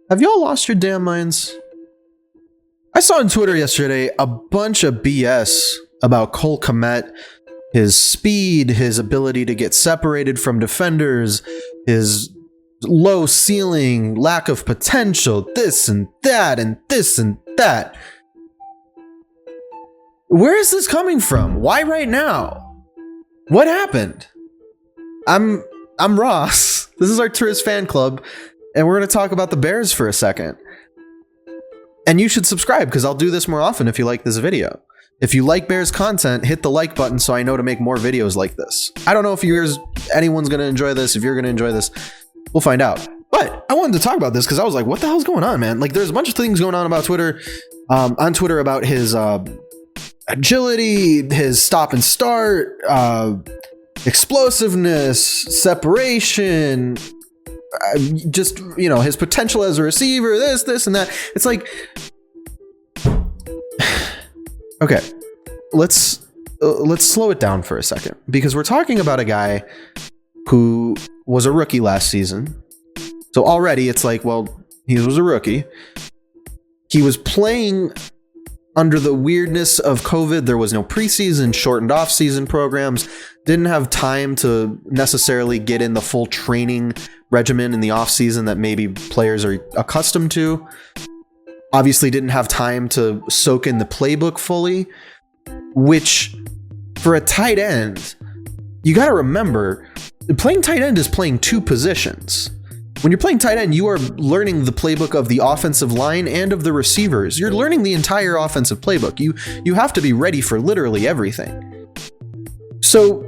Have y'all lost your damn minds? I saw on Twitter yesterday a bunch of BS about Kmet, his speed, his ability to get separated from defenders, his low ceiling, lack of potential, this and that, and this and that. Where is this coming from? Why right now? What happened? I'm Ross. This is Arcturus Fan Club, and we're going to talk about the Bears for a second. And you should subscribe, because I'll do this more often if you like this video. If you like Bears content, hit the like button so I know to make more videos like this. I don't know if anyone's going to enjoy this. If you're going to enjoy this, we'll find out. But I wanted to talk about this because I was like, what the hell's going on, man? Like, there's a bunch of things going on about Twitter, on Twitter about his agility, his stop and start, explosiveness, separation, just, his potential as a receiver, this and that. It's like, okay, let's slow it down for a second, because we're talking about a guy who was a rookie last season. So already it's like, well, he was a rookie. He was playing under the weirdness of COVID. There was no preseason, shortened off-season programs, didn't have time to necessarily get in the full training regimen in the off-season that maybe players are accustomed to. Obviously didn't have time to soak in the playbook fully, which for a tight end, you got to remember, playing tight end is playing two positions. When you're playing tight end, you are learning the playbook of the offensive line and of the receivers. You're learning the entire offensive playbook. You have to be ready for literally everything. So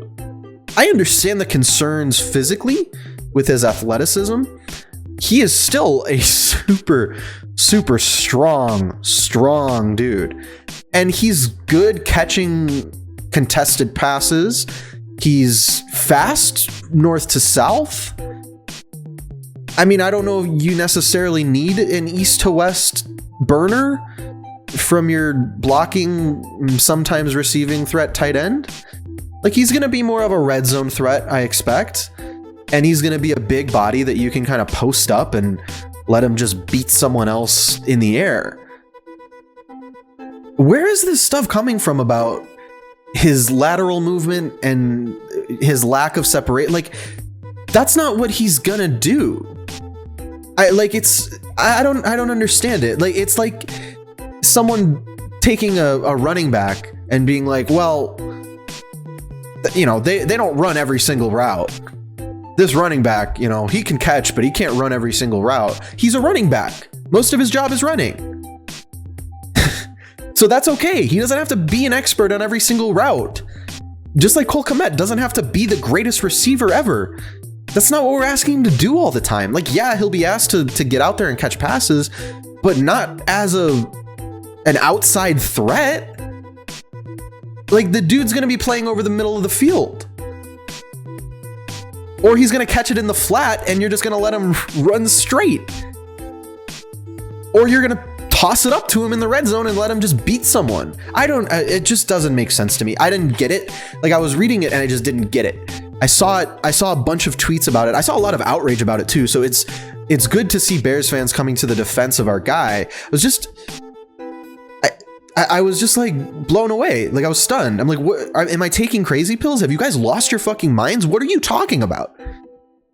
I understand the concerns physically with his athleticism. He is still a super strong dude. And he's good catching contested passes. He's fast north to south. I mean, I don't know if you necessarily need an east to west burner from your blocking, sometimes receiving threat tight end. Like, he's going to be more of a red zone threat, I expect. And he's going to be a big body that you can kind of post up and let him just beat someone else in the air. Where is this stuff coming from about his lateral movement and his lack of separation? Like, that's not what he's gonna do. I don't understand it. Like, it's like someone taking a running back and being like, well, they don't run every single route. This running back, he can catch, but he can't run every single route. He's a running back. Most of his job is running. So that's okay. He doesn't have to be an expert on every single route. Just like Kmet doesn't have to be the greatest receiver ever. That's not what we're asking him to do all the time. Like, yeah, he'll be asked to get out there and catch passes, but not as an outside threat. Like, the dude's going to be playing over the middle of the field. Or he's going to catch it in the flat and you're just going to let him run straight. Or you're going to toss it up to him in the red zone and let him just beat someone. It just doesn't make sense to me. I didn't get it. Like, I was reading it and I just didn't get it. I saw a bunch of tweets about it. I saw a lot of outrage about it too. So it's good to see Bears fans coming to the defense of our guy. I was just like blown away. Like, I was stunned. I'm like, what, am I taking crazy pills? Have you guys lost your fucking minds? What are you talking about?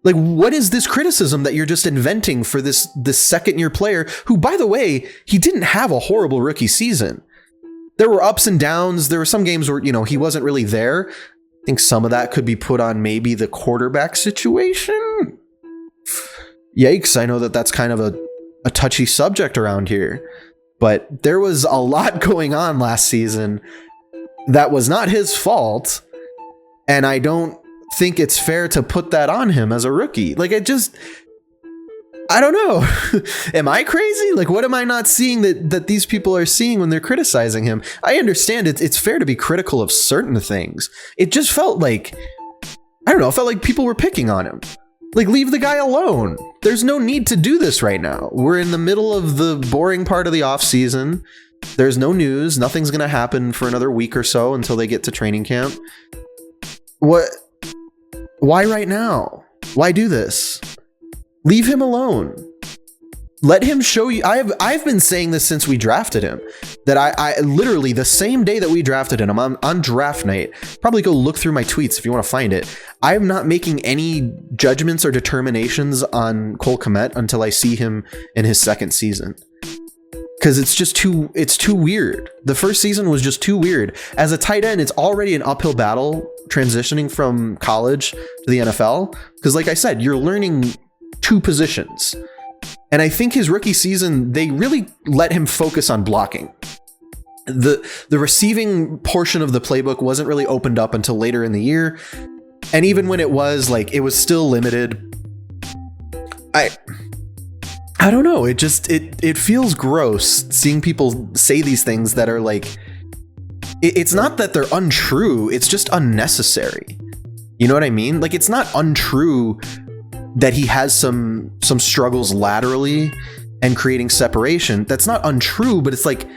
Like, what is this criticism that you're just inventing for this second year player who, by the way, he didn't have a horrible rookie season. There were ups and downs. There were some games where, he wasn't really there. I think some of that could be put on maybe the quarterback situation. Yikes. I know that's kind of a touchy subject around here, but there was a lot going on last season that was not his fault. And I don't think it's fair to put that on him as a rookie. Like, I don't know. Am I crazy? Like, what am I not seeing that these people are seeing when they're criticizing him? I understand it's fair to be critical of certain things. It just felt like, I don't know, it felt like people were picking on him. Like, leave the guy alone. There's no need to do this right now. We're in the middle of the boring part of the off season. There's no news. Nothing's going to happen for another week or so until they get to training camp. What? Why right now? Why do this? Leave him alone. Let him show you. I've been saying this since we drafted him, that I literally the same day that we drafted him, on draft night, probably go look through my tweets if you want to find it. I'm not making any judgments or determinations on Cole Kmet until I see him in his second season. Because it's too weird. The first season was just too weird. As a tight end, it's already an uphill battle transitioning from college to the NFL. Because like I said, you're learning two positions. And I think his rookie season, they really let him focus on blocking. The receiving portion of the playbook wasn't really opened up until later in the year. And even when it was, like, it was still limited. I don't know. It feels gross seeing people say these things that are like, it's not that they're untrue. It's just unnecessary. You know what I mean? Like, it's not untrue that he has some struggles laterally and creating separation. That's not untrue, but it's like,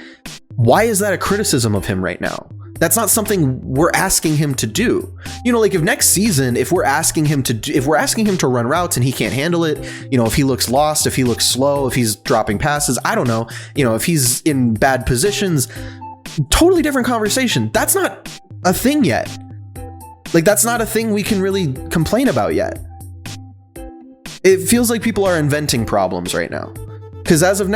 why is that a criticism of him right now? That's not something we're asking him to do. You know, like if next season, if we're asking him to run routes and he can't handle it, you know, if he looks lost, if he looks slow, if he's dropping passes, I don't know, you know, if he's in bad positions, totally different conversation. That's not a thing yet. Like, that's not a thing we can really complain about yet. It feels like people are inventing problems right now. Because as of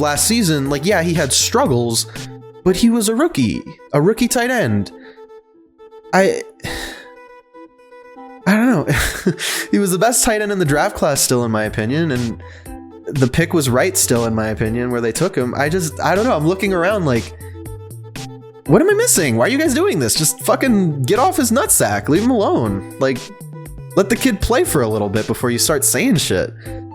last season, like, yeah, he had struggles, but he was a rookie tight end. I don't know. He was the best tight end in the draft class still, in my opinion, and the pick was right still, in my opinion, where they took him. I don't know. I'm looking around like, what am I missing? Why are you guys doing this? Just fucking get off his nutsack. Leave him alone. Like, let the kid play for a little bit before you start saying shit.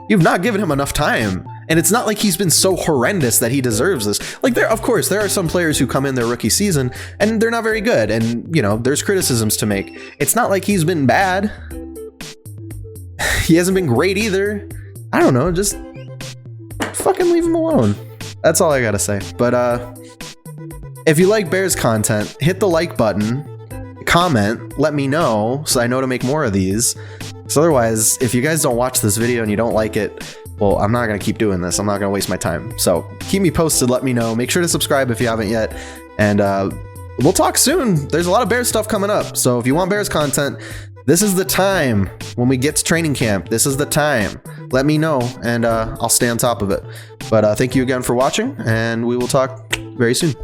You've not given him enough time. And it's not like he's been so horrendous that he deserves this. Like, of course, there are some players who come in their rookie season and they're not very good. And, you know, there's criticisms to make. It's not like he's been bad. He hasn't been great either. I don't know. Just fucking leave him alone. That's all I gotta say. But if you like Bears content, hit the like button, comment, let me know so I know to make more of these. So otherwise, if you guys don't watch this video and you don't like it, well, I'm not going to keep doing this. I'm not going to waste my time. So keep me posted. Let me know. Make sure to subscribe if you haven't yet. And we'll talk soon. There's a lot of Bears stuff coming up. So if you want Bears content, this is the time. When we get to training camp, this is the time. Let me know, and I'll stay on top of it. But thank you again for watching, and we will talk very soon.